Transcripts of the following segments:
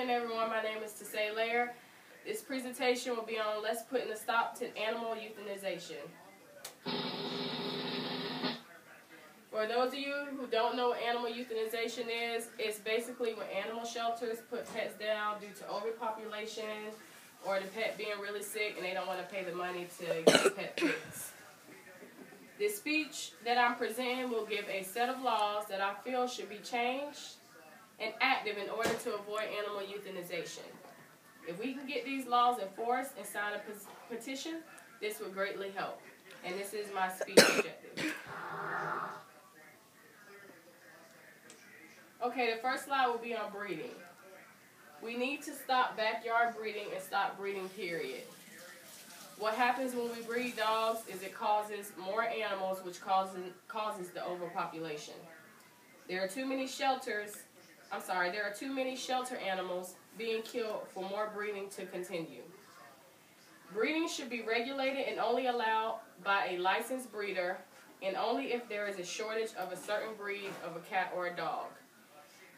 morning, everyone. My name is Tesay Lair. This presentation will be on Let's Put a Stop to Animal Euthanization. For those of you who don't know what animal euthanization is, it's basically when animal shelters put pets down due to overpopulation or the pet being really sick and they don't want to pay the money to get pet fixed. This speech that I'm presenting will give a set of laws that I feel should be changed and active in order to avoid animal euthanization. If we can get these laws enforced and sign a petition, this would greatly help. And this is my speech objective. Okay, the first slide will be on breeding. We need to stop backyard breeding and stop breeding, period. What happens when we breed dogs is it causes more animals, which causes the overpopulation. There are too many shelter animals being killed for more breeding to continue. Breeding should be regulated and only allowed by a licensed breeder, and only if there is a shortage of a certain breed of a cat or a dog.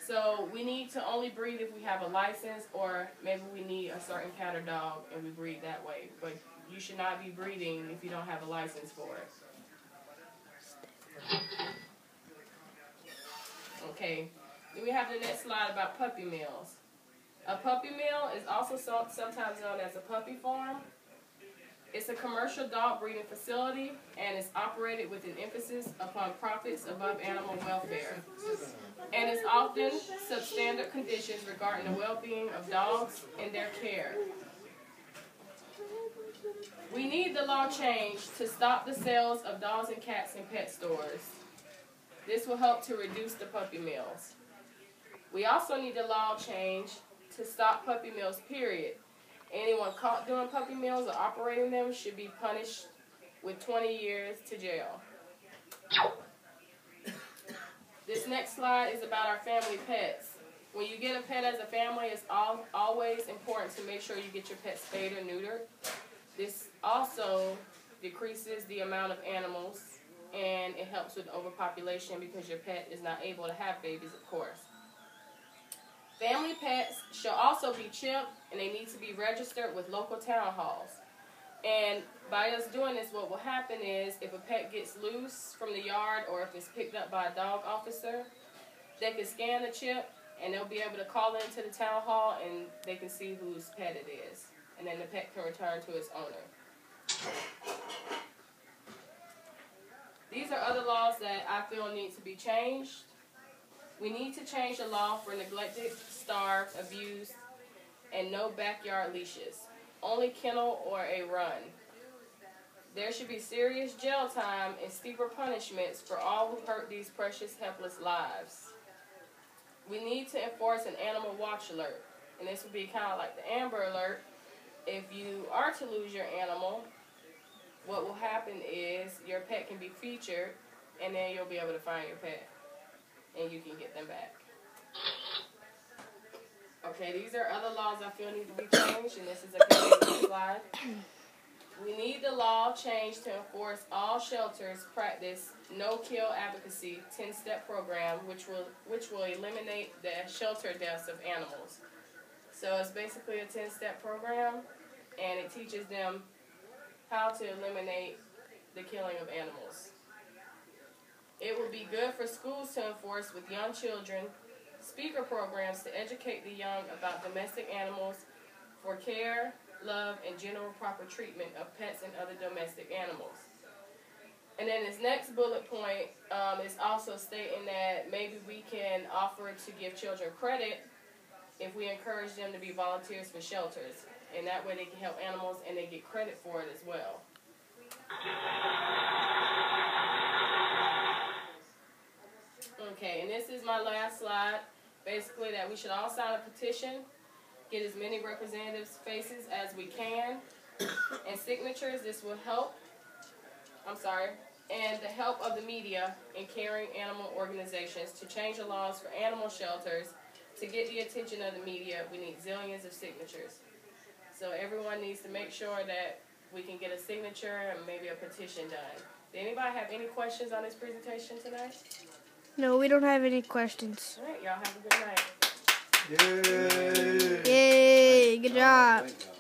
So we need to only breed if we have a license, or maybe we need a certain cat or dog and we breed that way. But you should not be breeding if you don't have a license for it. Okay, then we have the next slide about puppy mills. A puppy mill is also sometimes known as a puppy farm. It's a commercial dog breeding facility and is operated with an emphasis upon profits above animal welfare. And it's often substandard conditions regarding the well-being of dogs and their care. We need the law changed to stop the sales of dogs and cats in pet stores. This will help to reduce the puppy mills. We also need the law changed to stop puppy mills, period. Anyone caught doing puppy mills or operating them should be punished with 20 years to jail. This next slide is about our family pets. When you get a pet as a family, it's always important to make sure you get your pet spayed or neutered. This also decreases the amount of animals, and it helps with overpopulation because your pet is not able to have babies, of course. Family pets shall also be chipped, and they need to be registered with local town halls. And by us doing this, what will happen is if a pet gets loose from the yard or if it's picked up by a dog officer, they can scan the chip and they'll be able to call into the town hall and they can see whose pet it is. And then the pet can return to its owner. These are other laws that I feel need to be changed. We need to change the law for neglected, starved, abused, and no backyard leashes. Only kennel or a run. There should be serious jail time and steeper punishments for all who hurt these precious, helpless lives. We need to enforce an animal watch alert, and this would be kind of like the Amber Alert. If you are to lose your animal, what will happen is your pet can be featured, and then you'll be able to find your pet, and you can get them back. Okay, these are other laws I feel need to be changed, and this is a continuous slide. We need the law changed to enforce all shelters practice no-kill advocacy 10-step program, which will eliminate the shelter deaths of animals. So it's basically a 10-step program, and it teaches them how to eliminate the killing of animals. It will be good for schools to enforce with young children speaker programs to educate the young about domestic animals for care, love, and general proper treatment of pets and other domestic animals. And then this next bullet point is also stating that maybe we can offer to give children credit if we encourage them to be volunteers for shelters. And that way they can help animals and they get credit for it as well. Okay, and this is my last slide. Basically that we should all sign a petition, get as many representatives' faces as we can, and signatures. This will help, and the help of the media and caring animal organizations to change the laws for animal shelters. To get the attention of the media, we need zillions of signatures. So everyone needs to make sure that we can get a signature and maybe a petition done. Did anybody have any questions on this presentation tonight? No, we don't have any questions. All right, y'all have a good night. Yay! God. Thank God.